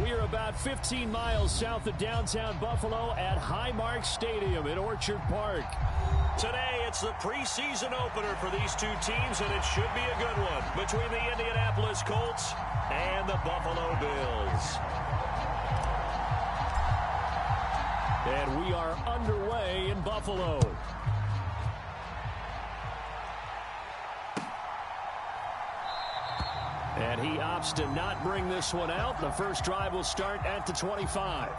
We are about 15 miles south of downtown Buffalo at Highmark Stadium in Orchard Park. Today, it's the preseason opener for these two teams, and it should be a good one between the Indianapolis Colts and the Buffalo Bills. And we are underway in Buffalo. And he opts to not bring this one out. The first drive will start at the 25.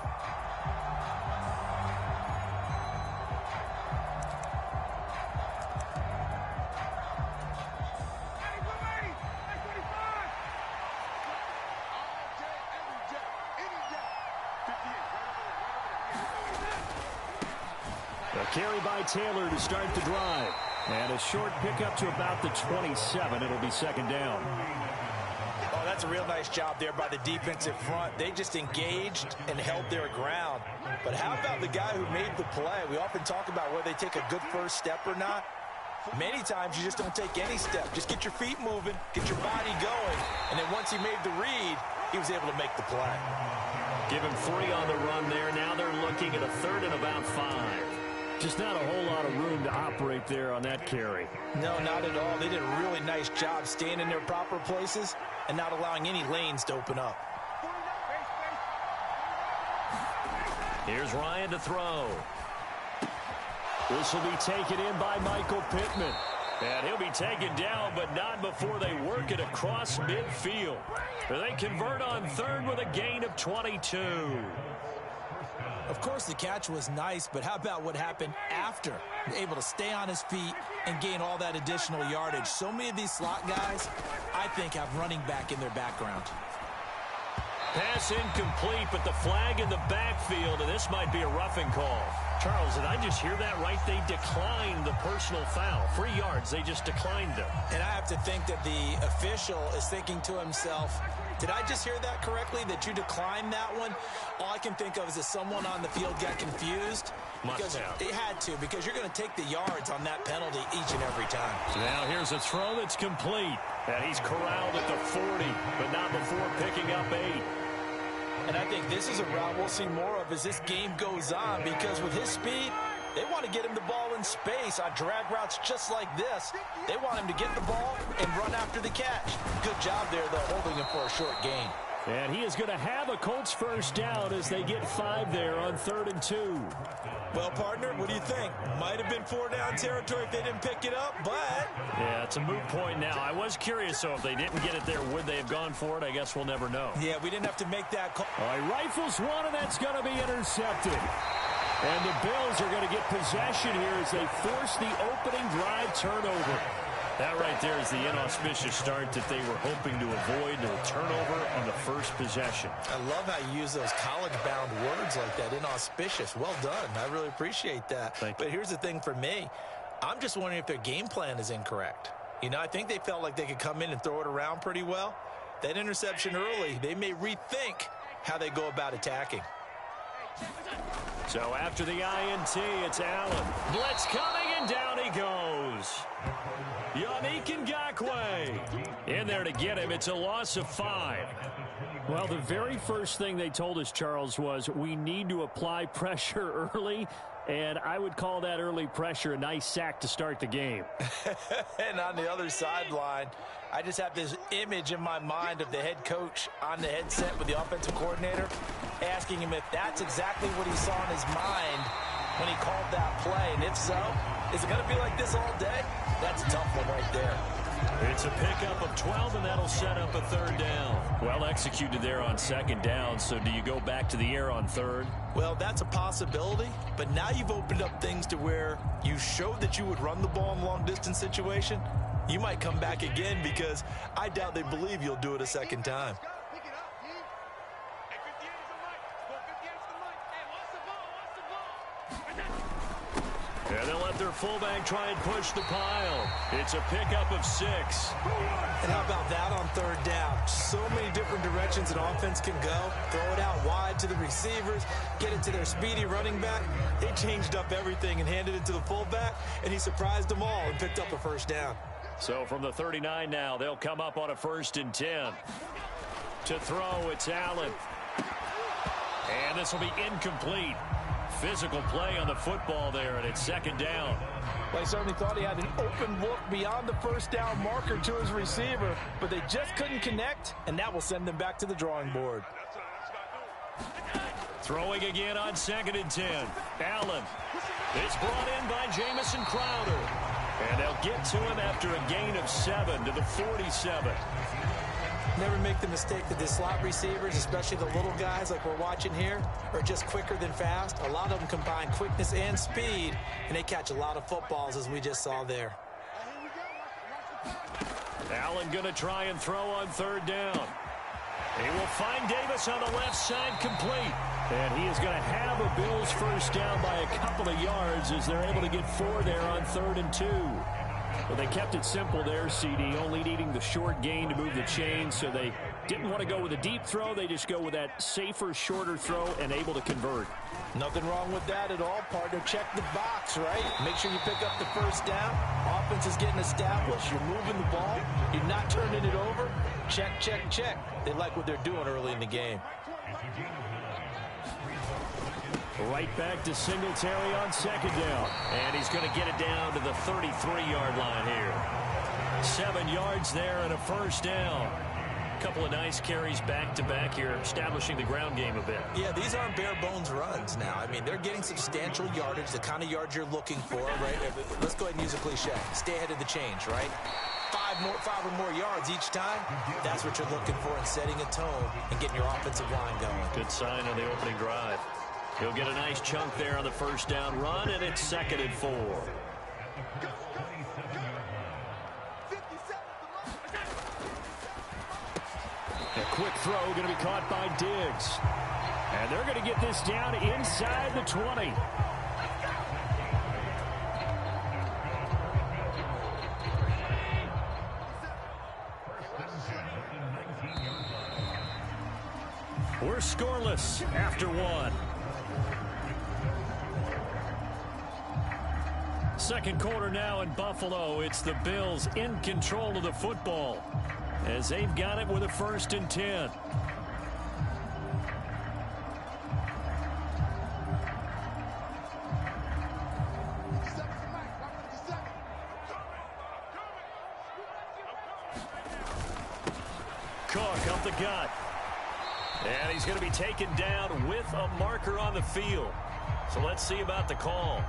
A carry by Taylor to start the drive. And a short pickup to about the 27. It'll be second down. Oh, that's a real nice job there by the defensive front. They just engaged and held their ground. But how about the guy who made the play? We often talk about whether they take a good first step or not. Many times you just don't take any step. Just get your feet moving, get your body going, and then once he made the read, he was able to make the play. Give him 3 on the run there. Now they're looking at a third and about 5. Just not a whole lot of room to operate there on that carry. No, not at all. They did a really nice job staying in their proper places and not allowing any lanes to open up. Here's Ryan to throw. This will be taken in by Michael Pittman. And he'll be taken down, but not before they work it across midfield. They convert on third with a gain of 22. Of course, the catch was nice, but how about what happened after? Able to stay on his feet and gain all that additional yardage. So many of these slot guys, I think, have running back in their background. Pass incomplete, but the flag in the backfield, and this might be a roughing call. Charles, did I just hear that right? They declined the personal foul. 3 yards, they just declined them. And I have to think that the official is thinking to himself, did I just hear that correctly, that you declined that one? All I can think of is that someone on the field got confused. Because they had to, because you're going to take the yards on that penalty each and every time. Now here's a throw that's complete. And he's corralled at the 40, but not before picking up 8. And I think this is a route we'll see more of as this game goes on, because with his speed, they want to get him the ball in space on drag routes just like this. They want him to get the ball and run after the catch. Good job there, though, holding him for a short gain. And he is going to have a Colts first down as they get 5 there on 3rd and 2. Well, partner, what do you think? Might have been 4-down territory if they didn't pick it up, but... Yeah, it's a moot point now. I was curious, so if they didn't get it there, would they have gone for it? I guess we'll never know. Yeah, we didn't have to make that call. All right, rifles one, and that's going to be intercepted. And the Bills are going to get possession here as they force the opening drive turnover. That right there is the inauspicious start that they were hoping to avoid, the turnover on the first possession. I love how you use those college-bound words like that, inauspicious. Well done. I really appreciate that. But here's the thing for me. I'm just wondering if their game plan is incorrect. You know, I think they felt like they could come in and throw it around pretty well. That interception early, they may rethink how they go about attacking. So after the INT, it's Allen. Blitz coming, and down he goes. Yannick Ngakoue in there to get him. It's a loss of 5. Well, the very first thing they told us, Charles, was we need to apply pressure early, and I would call that early pressure a nice sack to start the game. And on the other sideline, I just have this image in my mind of the head coach on the headset with the offensive coordinator asking him if that's exactly what he saw in his mind when he called that play. And if so, is it going to be like this all day? That's a tough one right there. It's a pickup of 12, and that'll set up a 3rd down. Well executed there on 2nd down, so do you go back to the air on 3rd? Well, that's a possibility, but now you've opened up things to where you showed that you would run the ball in a long-distance situation. You might come back again because I doubt they believe you'll do it a 2nd time. And they'll let their fullback try and push the pile. It's a pickup of 6. And how about that on 3rd down? So many different directions an offense can go. Throw it out wide to the receivers, get it to their speedy running back. They changed up everything and handed it to the fullback, and he surprised them all and picked up a 1st down. So from the 39 now, they'll come up on a 1st and 10. To throw, it's Allen. And this will be incomplete. Physical play on the football there, and it's second down. Well, he certainly thought he had an open look beyond the first down marker to his receiver, but they just couldn't connect, and that will send them back to the drawing board. Throwing again on 2nd and 10. Allen is brought in by Jamison Crowder. And they'll get to him after a gain of 7 to the 47. Never make the mistake that the slot receivers, especially the little guys like we're watching here, are just quicker than fast. A lot of them combine quickness and speed, and they catch a lot of footballs, as we just saw there. Allen going to try and throw on 3rd down. He will find Davis on the left side, complete. And he is going to have a Bills first down by a couple of yards as they're able to get 4 there on 3rd and 2. Well, they kept it simple there, CD, only needing the short gain to move the chain, so they didn't want to go with a deep throw. They just go with that safer, shorter throw and able to convert. Nothing wrong with that at all, partner. Check the box, right? Make sure you pick up the first down. Offense is getting established. You're moving the ball. You're not turning it over. Check, check, check. They like what they're doing early in the game. Right back to Singletary on 2nd down. And he's going to get it down to the 33-yard line here. 7 yards there and a first down. A couple of nice carries back-to-back here, establishing the ground game a bit. Yeah, these aren't bare-bones runs now. I mean, they're getting substantial yardage, the kind of yards you're looking for, right? Let's go ahead and use a cliche. Stay ahead of the change, right? 5 or more yards each time. That's what you're looking for in setting a tone and getting your offensive line going. Good sign on the opening drive. He'll get a nice chunk there on the first down run, and it's 2nd and 4. A quick throw going to be caught by Diggs. And they're going to get this down inside the 20. We're scoreless after 1. Second quarter now in Buffalo. It's the Bills in control of the football as they've got it with a 1st and 10. Cook up the gut. And he's going to be taken down with a marker on the field. So let's see about the call.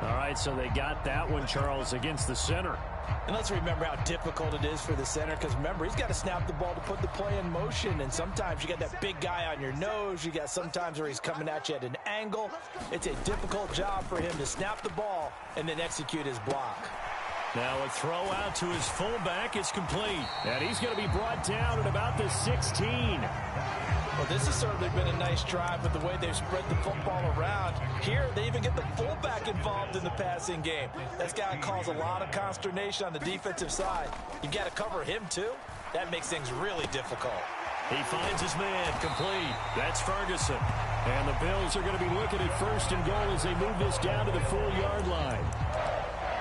All right, so they got that one, Charles, against the center. And let's remember how difficult it is for the center, because remember, he's got to snap the ball to put the play in motion, and sometimes you got that big guy on your nose. You got sometimes where he's coming at you at an angle. It's a difficult job for him to snap the ball and then execute his block. Now a throw out to his fullback is complete, and he's going to be brought down at about the 16. Well, this has certainly been a nice drive with the way they've spread the football around. Here, they even get the fullback involved in the passing game. That's got to cause a lot of consternation on the defensive side. You got to cover him, too. That makes things really difficult. He finds his man, complete. That's Ferguson. And the Bills are going to be looking at 1st and goal as they move this down to the 4-yard line.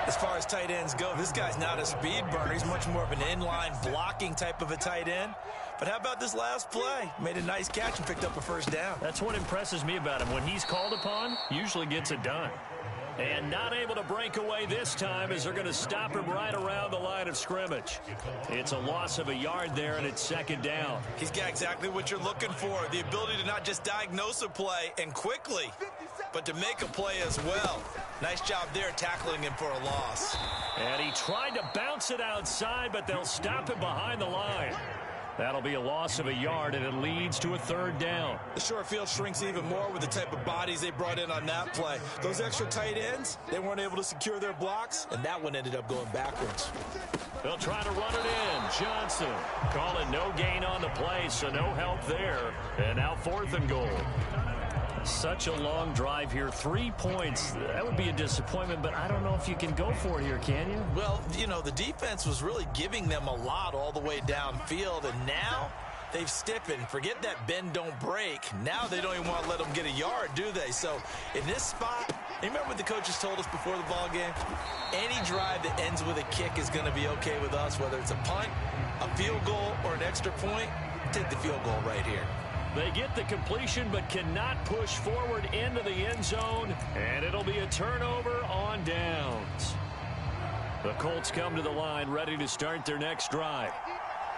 As far as tight ends go, this guy's not a speed burner. He's much more of an inline blocking type of a tight end. But how about this last play? Made a nice catch and picked up a first down. That's what impresses me about him. When he's called upon, usually gets it done. And not able to break away this time as they're going to stop him right around the line of scrimmage. It's a loss of a yard there, and it's 2nd down. He's got exactly what you're looking for, the ability to not just diagnose a play and quickly, but to make a play as well. Nice job there tackling him for a loss. And he tried to bounce it outside, but they'll stop him behind the line. That'll be a loss of a yard, and it leads to a 3rd down. The short field shrinks even more with the type of bodies they brought in on that play. Those extra tight ends, they weren't able to secure their blocks, and that one ended up going backwards. They'll try to run it in. Johnson calling no gain on the play, so no help there. And now 4th and goal. Such a long drive here. 3 points. That would be a disappointment, but I don't know if you can go for it here, can you? Well, you know, the defense was really giving them a lot all the way downfield, and now they've stiffened. Forget that bend, don't break. Now they don't even want to let them get a yard, do they? So in this spot, remember what the coaches told us before the ball game? Any drive that ends with a kick is going to be okay with us, whether it's a punt, a field goal, or an extra point. Take the field goal right here. They get the completion but cannot push forward into the end zone, and it'll be a turnover on downs. The Colts come to the line ready to start their next drive.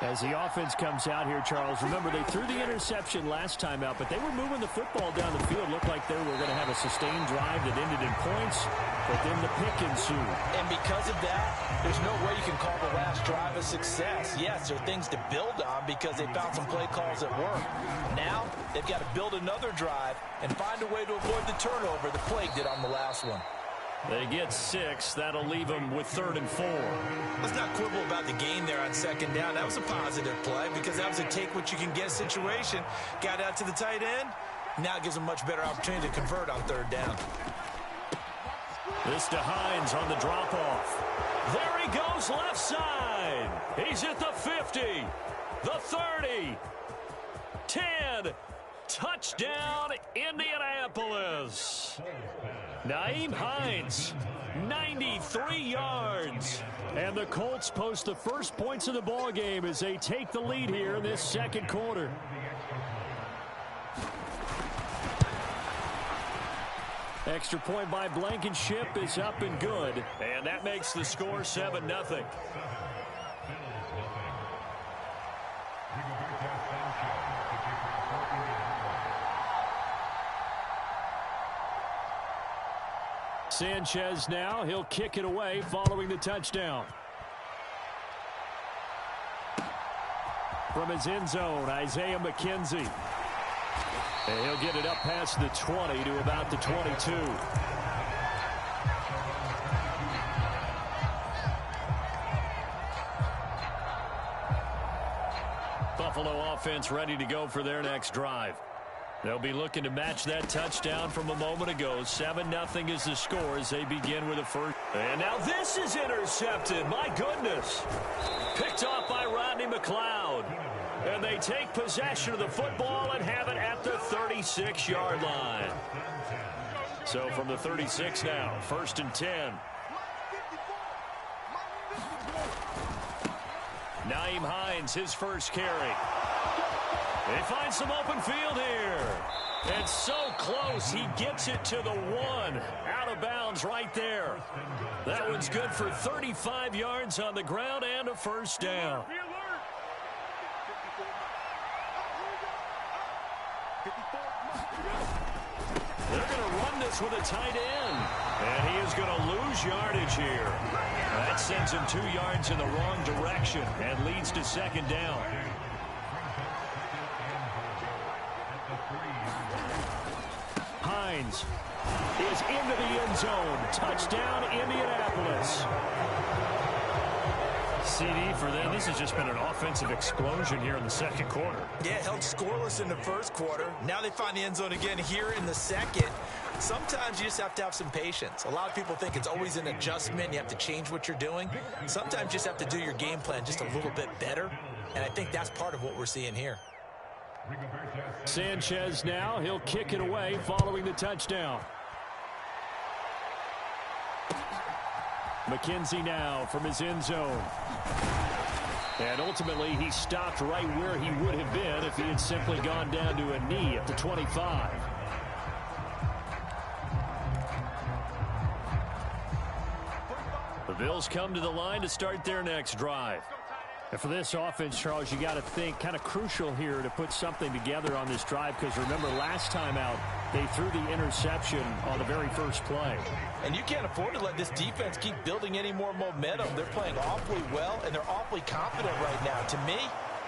As the offense comes out here, Charles, remember they threw the interception last time out, but they were moving the football down the field. Looked like they were going to have a sustained drive that ended in points, but then the pick ensued. And because of that, there's no way you can call the last drive a success. Yes, there are things to build on because they found some play calls that work. Now, they've got to build another drive and find a way to avoid the turnover the Plague did on the last one. They get 6. That'll leave them with 3rd and 4. Let's not quibble about the gain there on 2nd down. That was a positive play because that was a take-what-you-can-get situation. Got out to the tight end. Now it gives them a much better opportunity to convert on 3rd down. This to Hines on the drop-off. There he goes left side. He's at the 50, the 30, 10. Touchdown, Indianapolis. Nyheim Hines, 93 yards. And the Colts post the first points of the ball game as they take the lead here in this second quarter. Extra point by Blankenship is up and good. And that makes the score 7-0. Sanchez now, he'll kick it away following the touchdown. From his end zone, Isaiah McKenzie. And he'll get it up past the 20 to about the 22. Buffalo offense ready to go for their next drive. They'll be looking to match that touchdown from a moment ago. 7-0 is the score as they begin with a first. And now this is intercepted. My goodness. Picked off by Rodney McLeod. And they take possession of the football and have it at the 36-yard line. So from the 36 now, 1st and 10. Nyheim Hines, his first carry. They find some open field here. And so close, he gets it to the 1. Out of bounds right there. That one's good for 35 yards on the ground and a first down. They're going to run this with a tight end. And he is going to lose yardage here. That sends him 2 yards in the wrong direction and leads to 2nd down. Hines is into the end zone. Touchdown, Indianapolis. CD for them. This has just been an offensive explosion here in the second quarter. Yeah, held scoreless in the first quarter. Now they find the end zone again here in the second. Sometimes you just have to have some patience. A lot of people think it's always an adjustment. You have to change what you're doing. Sometimes you just have to do your game plan just a little bit better. And I think that's part of what we're seeing here. Sanchez now, he'll kick it away following the touchdown. McKenzie now from his end zone. And ultimately he stopped right where he would have been if he had simply gone down to a knee at the 25. The Bills come to the line to start their next drive. And for this offense, Charles, you got to think kind of crucial here to put something together on this drive because remember last time out they threw the interception on the very first play. And you can't afford to let this defense keep building any more momentum. They're playing awfully well and they're awfully confident right now. To me,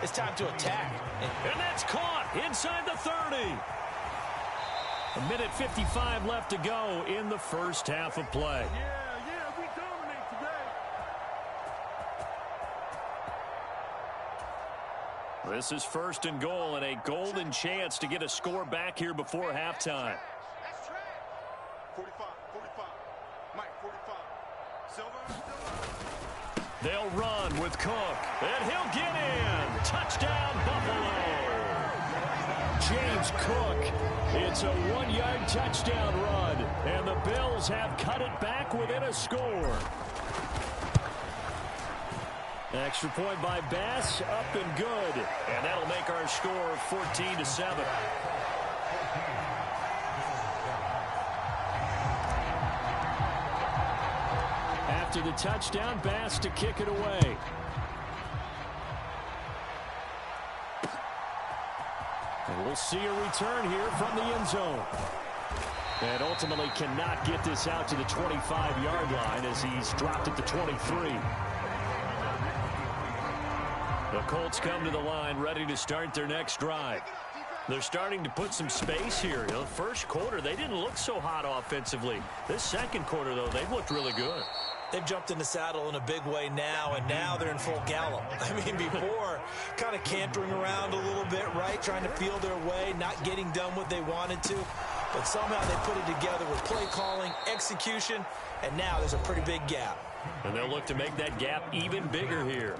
it's time to attack. And that's caught inside the 30. 1:55 left to go in the first half of play. This is 1st and goal and a golden chance to get a score back here before halftime. 45, Mike, 45. Silver. They'll run with Cook, and he'll get in. Touchdown, Buffalo. James Cook. It's a 1-yard touchdown run, and the Bills have cut it back within a score. Extra point by Bass, up and good. And that'll make our score 14-7. After the touchdown, Bass to kick it away. And we'll see a return here from the end zone. And ultimately cannot get this out to the 25-yard line as he's dropped at the 23. The Colts come to the line ready to start their next drive. They're starting to put some space here. The first quarter, they didn't look so hot offensively. This second quarter, though, they've looked really good. They've jumped in the saddle in a big way now, and now they're in full gallop. I mean, before, kind of cantering around a little bit, right? Trying to feel their way, not getting done what they wanted to. But somehow they put it together with play calling, execution, and now there's a pretty big gap. And they'll look to make that gap even bigger here.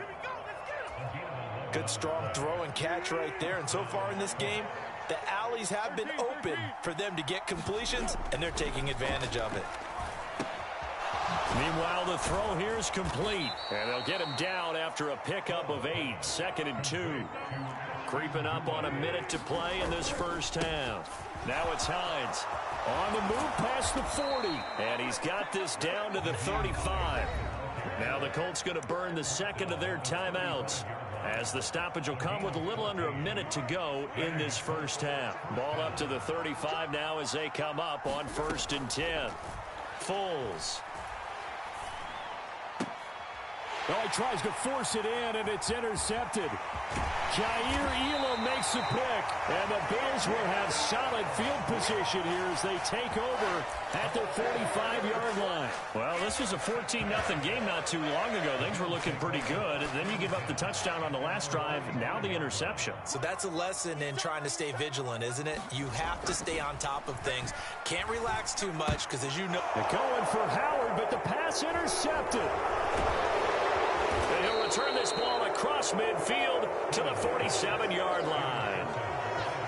Good strong throw and catch right there. And so far in this game, the alleys have been open for them to get completions, and they're taking advantage of it. Meanwhile, the throw here is complete. And they'll get him down after a pickup of 8. 2nd and 2. Creeping up on a minute to play in this first half. Now it's Hines. On the move past the 40. And he's got this down to the 35. Now the Colts going to burn the second of their timeouts, as the stoppage will come with a little under a minute to go in this first half. Ball up to the 35 now as they come up on 1st and 10. Foles. Well, he tries to force it in, and it's intercepted. Jair Elam makes the pick, and the Bears will have solid field position here as they take over at their 45-yard line. Well, this was a 14-0 game not too long ago. Things were looking pretty good. Then you give up the touchdown on the last drive, now the interception. So that's a lesson in trying to stay vigilant, isn't it? You have to stay on top of things. Can't relax too much because, as you know... They're going for Howard, but the pass intercepted. And he'll return this ball across midfield to the 47-yard line.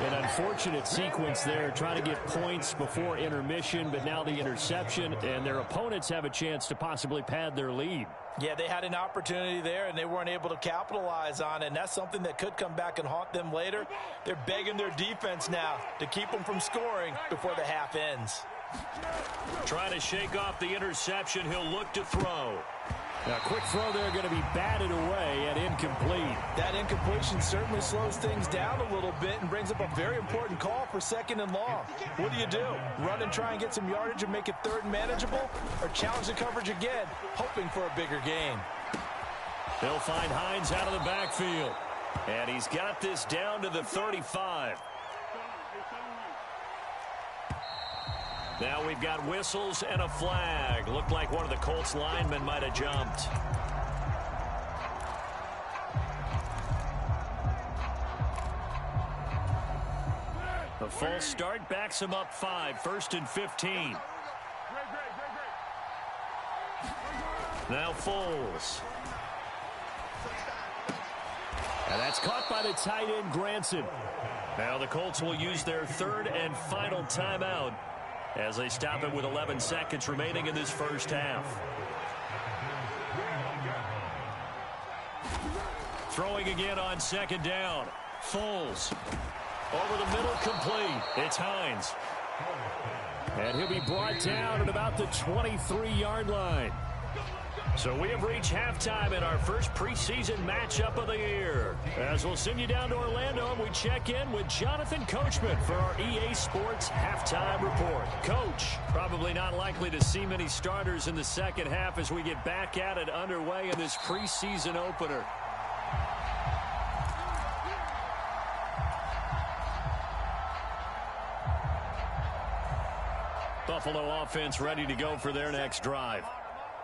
An unfortunate sequence there, trying to get points before intermission, but now the interception, and their opponents have a chance to possibly pad their lead. Yeah, they had an opportunity there, and they weren't able to capitalize on it, and that's something that could come back and haunt them later. They're begging their defense now to keep them from scoring before the half ends. Trying to shake off the interception, he'll look to throw. Now, quick throw there going to be batted away and incomplete. That incompletion certainly slows things down a little bit and brings up a very important call for 2nd and long. What do? Run and try and get some yardage and make it 3rd and manageable, or challenge the coverage again, hoping for a bigger gain? They'll find Hines out of the backfield. And he's got this down to the 35. Now we've got whistles and a flag. Looked like one of the Colts linemen might have jumped. The false start backs him up 5. 1st and 15. Now Foles. And that's caught by the tight end, Granson. Now the Colts will use their 3rd and final timeout as they stop it with 11 seconds remaining in this first half. Throwing again on 2nd down. Foles. Over the middle, complete. It's Hines. And he'll be brought down at about the 23-yard line. So we have reached halftime in our first preseason matchup of the year. As we'll send you down to Orlando, and we check in with Jonathan Coachman for our EA Sports Halftime Report. Coach, probably not likely to see many starters in the second half as we get back at it underway in this preseason opener. Buffalo offense ready to go for their next drive.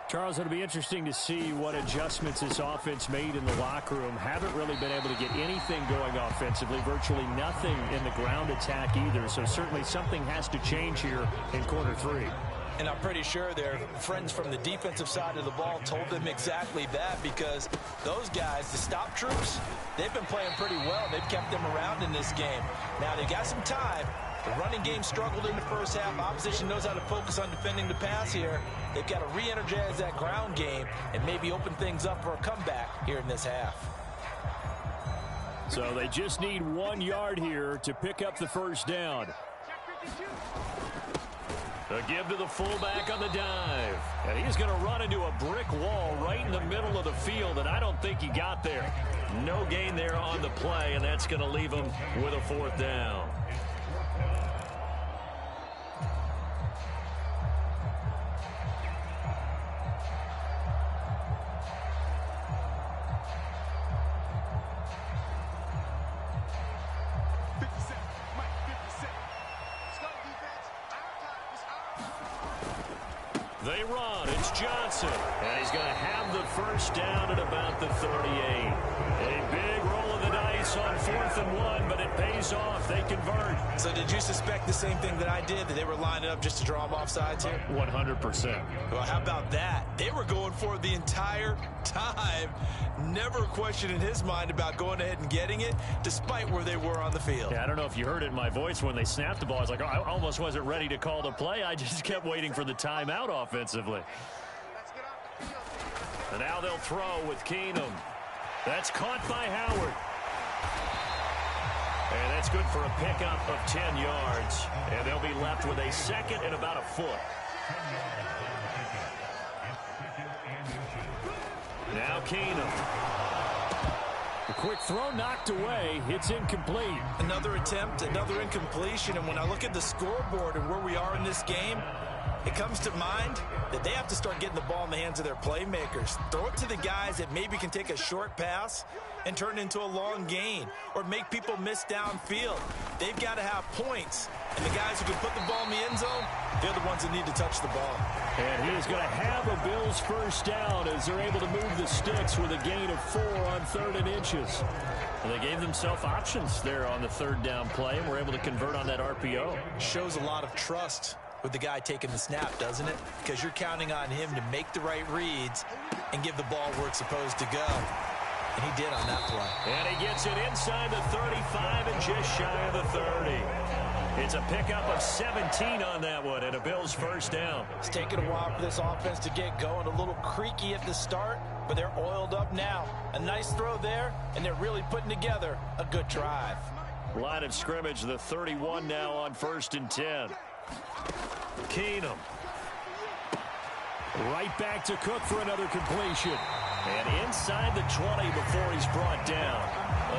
Charles, it'll be interesting to see what adjustments this offense made in the locker room. Haven't really been able to get anything going offensively, virtually nothing in the ground attack either. So certainly something has to change here in quarter 3. And I'm pretty sure their friends from the defensive side of the ball told them exactly that, because those guys, the stop troops, they've been playing pretty well. They've kept them around in this game. Now, they've got some time, The running game struggled in the first half. Opposition knows how to focus on defending the pass here. They've got to re-energize that ground game and maybe open things up for a comeback here in this half. So they just need 1 yard here to pick up the first down. A give to the fullback on the dive. And he's going to run into a brick wall right in the middle of the field, and I don't think he got there. No gain there on the play, and that's going to leave him with a 4th down. They run. It's Johnson. And he's going to have the first down at about the 38. A big roll of the dice on 4th and 1, but it pays off. They convert. So did you suspect the same thing that I did, that they were lining up just to draw them off sides here? 100%. Well, how about that? They were going for it the entire time. Never a question in his mind about going ahead and getting it, despite where they were on the field. Yeah, I don't know if you heard it in my voice when they snapped the ball. I was like, oh, I almost wasn't ready to call the play. I just kept waiting for the timeout offensively. And now they'll throw with Keenum. That's caught by Howard. And that's good for a pickup of 10 yards. And they'll be left with a 2nd and about a foot. Now Keenum. A quick throw knocked away. It's incomplete. Another attempt, another incompletion. And when I look at the scoreboard and where we are in this game, it comes to mind that they have to start getting the ball in the hands of their playmakers. Throw it to the guys that maybe can take a short pass and turn it into a long gain or make people miss downfield. They've got to have points. And the guys who can put the ball in the end zone, they're the ones that need to touch the ball. And he is going to have a Bills first down as they're able to move the sticks with a gain of 4 on 3rd and inches. And they gave themselves options there on the 3rd down play and were able to convert on that RPO. Shows a lot of trust with the guy taking the snap, doesn't it? Because you're counting on him to make the right reads and give the ball where it's supposed to go. And he did on that play. And he gets it inside the 35 and just shy of the 30. It's a pickup of 17 on that one and a Bills first down. It's taken a while for this offense to get going. A little creaky at the start, but they're oiled up now. A nice throw there, and they're really putting together a good drive. Line of scrimmage, the 31 now on 1st and 10. Keenum. Right back to Cook for another completion. And inside the 20 before he's brought down.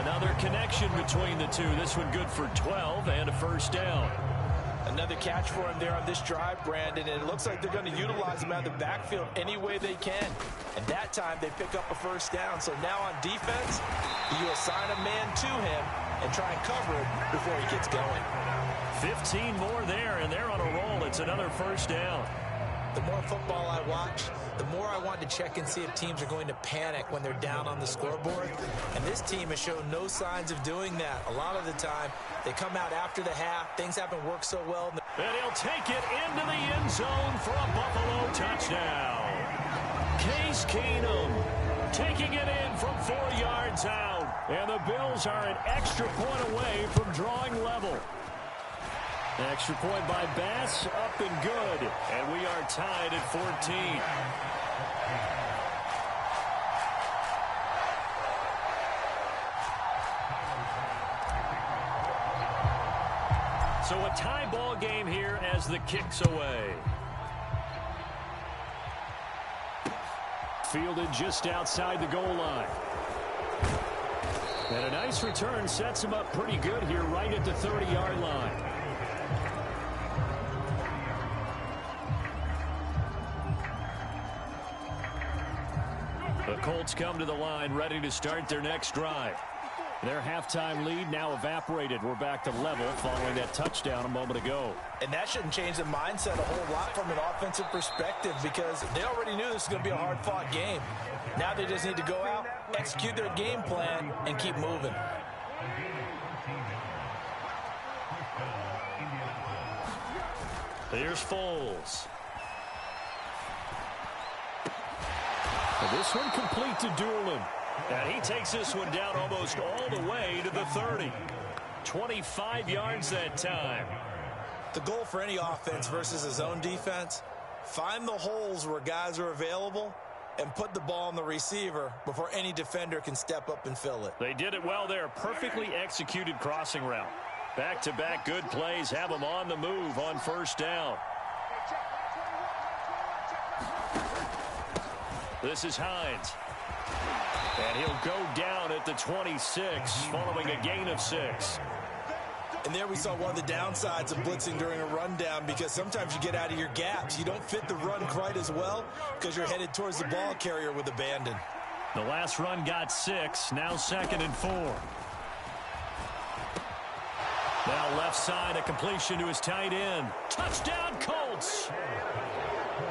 Another connection between the two. This one good for 12 and a first down. Another catch for him there on this drive, Brandon, and it looks like they're going to utilize him out of the backfield any way they can. And that time they pick up a first down. So now on defense, you assign a man to him and try and cover him before he gets going. 15 more there, and they're on a roll. It's another first down. The more football I watch, the more I want to check and see if teams are going to panic when they're down on the scoreboard. And this team has shown no signs of doing that. A lot of the time, they come out after the half. Things haven't worked so well. And he'll take it into the end zone for a Buffalo touchdown. Case Keenum taking it in from 4 yards out. And the Bills are an extra point away from drawing level. Extra point by Bass, up and good. And we are tied at 14. So a tie ball game here as the kick's away. Fielded just outside the goal line. And a nice return sets him up pretty good here right at the 30-yard line. The Colts come to the line ready to start their next drive. Their halftime lead now evaporated. We're back to level following that touchdown a moment ago. And that shouldn't change the mindset a whole lot from an offensive perspective because they already knew this was going to be a hard-fought game. Now they just need to go out, execute their game plan, and keep moving. Here's Foles. This one complete to Doolin. And he takes this one down almost all the way to the 30. 25 yards that time. The goal for any offense versus a zone defense, find the holes where guys are available and put the ball on the receiver before any defender can step up and fill it. They did it well there. Perfectly executed crossing route. Back-to-back good plays have them on the move on first down. This is Hines. And he'll go down at the 26 following a gain of 6. And there we saw one of the downsides of blitzing during a rundown, because sometimes you get out of your gaps. You don't fit the run quite as well because you're headed towards the ball carrier with abandon. The last run got 6. Now 2nd and 4. Now left side, a completion to his tight end. Touchdown Colts.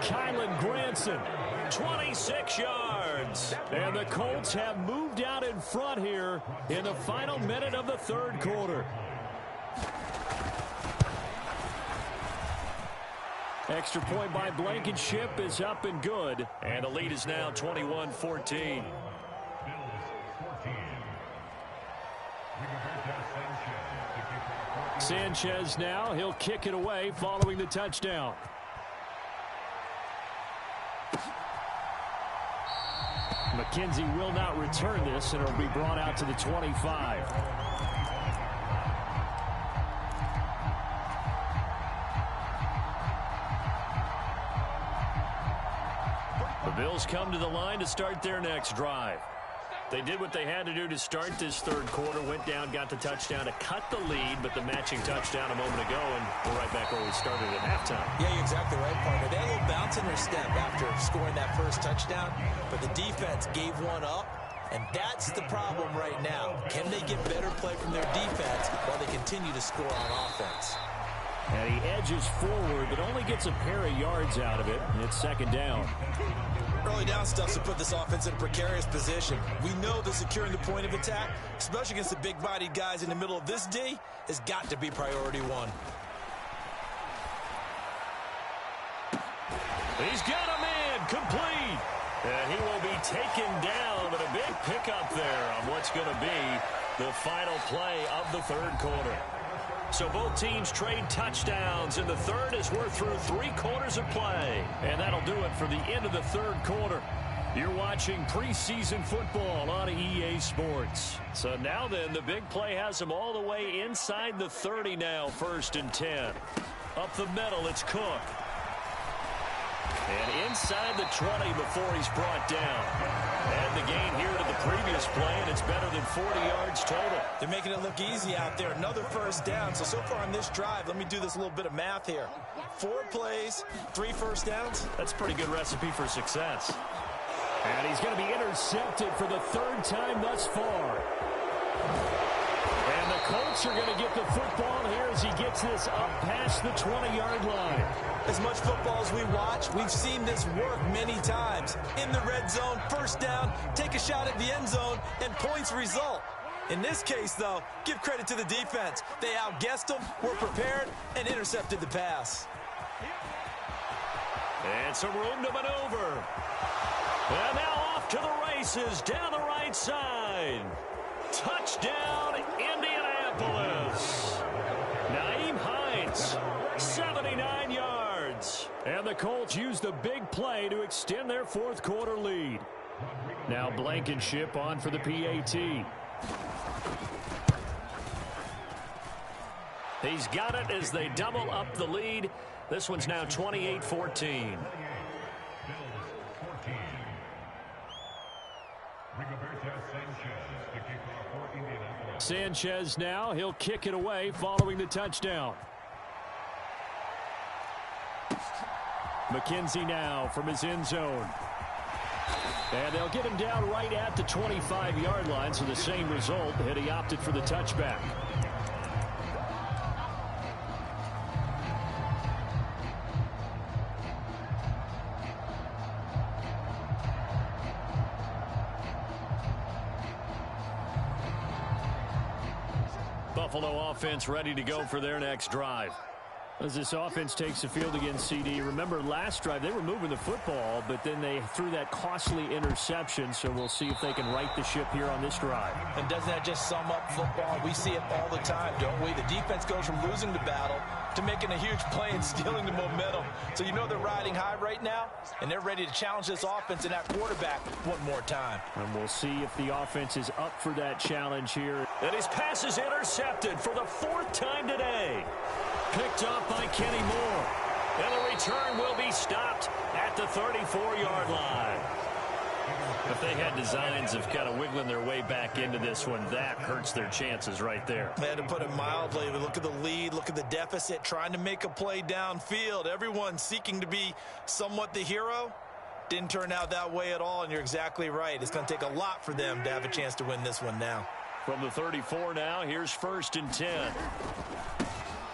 Kylan Granson, 26 yards. And the Colts have moved out in front here in the final minute of the third quarter. Extra point by Blankenship is up and good. And the lead is now 21-14. Sanchez now, he'll kick it away following the touchdown. McKenzie will not return this, and it'll be brought out to the 25. The Bills come to the line to start their next drive. They did what they had to do to start this third quarter, went down, got the touchdown to cut the lead, but the matching touchdown a moment ago, and we're right back where we started at halftime. Yeah, you're exactly right, partner. They had a little bounce in their step after scoring that first touchdown, but the defense gave one up, and that's the problem right now. Can they get better play from their defense while they continue to score on offense? And he edges forward, but only gets a pair of yards out of it, and it's 2nd down. Early down stuff to put this offense in a precarious position. We know that securing the point of attack, especially against the big-bodied guys in the middle of this D, has got to be priority one. He's got a man complete. And he will be taken down, but a big pickup there on what's going to be the final play of the third quarter. So both teams trade touchdowns in the third as we're through 3 quarters of play. And that'll do it for the end of the third quarter. You're watching preseason football on EA Sports. So now then, the big play has them all the way inside the 30 now, 1st and 10. Up the middle, it's Cook. And inside the 20 before he's brought down. And the gain here to the previous play, and it's better than 40 yards total. They're making it look easy out there. Another first down. So far on this drive, let me do this little bit of math here. 4 plays, 3 first downs. That's a pretty good recipe for success. And he's going to be intercepted for the 3rd time thus far. And the Colts are going to get the football here as he gets this up past the 20-yard line. As much football as we watch, we've seen this work many times. In the red zone, first down, take a shot at the end zone, and points result. In this case, though, give credit to the defense. They outguessed them, were prepared, and intercepted the pass. And some room to maneuver. And now off to the races down the right side. Touchdown, Indianapolis. Nyheim Hines, 79 yards. And the Colts use the big play to extend their 4th quarter lead. Now Blankenship on for the PAT. He's got it as they double up the lead. This one's now 28-14. Sanchez now, he'll kick it away following the touchdown. McKenzie now from his end zone. And they'll get him down right at the 25-yard line, so the same result, and he opted for the touchback. Buffalo offense ready to go for their next drive. As this offense takes the field against CD, remember last drive they were moving the football, but then they threw that costly interception, so we'll see if they can right the ship here on this drive. And doesn't that just sum up football? We see it all the time, don't we? The defense goes from losing the battle to making a huge play and stealing the momentum. So you know they're riding high right now, and they're ready to challenge this offense and that quarterback one more time. And we'll see if the offense is up for that challenge here. And his pass is intercepted for the 4th time today. Picked up by Kenny Moore. And the return will be stopped at the 34-yard line. If they had designs of kind of wiggling their way back into this one, that hurts their chances right there. They had to put it mildly. Look at the lead, look at the deficit, trying to make a play downfield. Everyone seeking to be somewhat the hero. Didn't turn out that way at all, and you're exactly right. It's going to take a lot for them to have a chance to win this one now. From the 34 now, here's 1st and 10.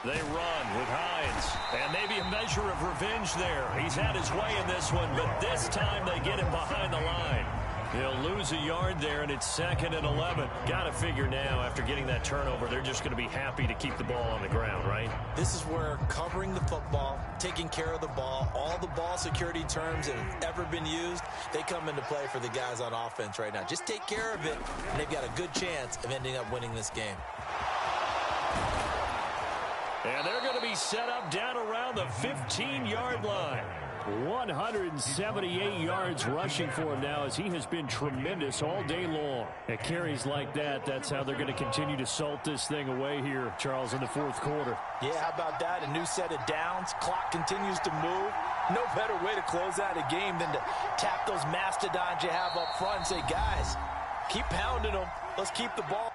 They run with Hines, and maybe a measure of revenge there. He's had his way in this one, but this time they get him behind the line. He'll lose a yard there, and it's 2nd and 11. Got to figure now, after getting that turnover, they're just going to be happy to keep the ball on the ground, right? This is where covering the football, taking care of the ball, all the ball security terms that have ever been used, they come into play for the guys on offense right now. Just take care of it, and they've got a good chance of ending up winning this game. And they're going to be set up down around the 15-yard line. 178 yards rushing for him now, as he has been tremendous all day long. At carries like that, that's how they're going to continue to salt this thing away here, Charles, in the 4th quarter. Yeah, how about that? A new set of downs. Clock continues to move. No better way to close out a game than to tap those mastodons you have up front and say, guys, keep pounding them. Let's keep the ball.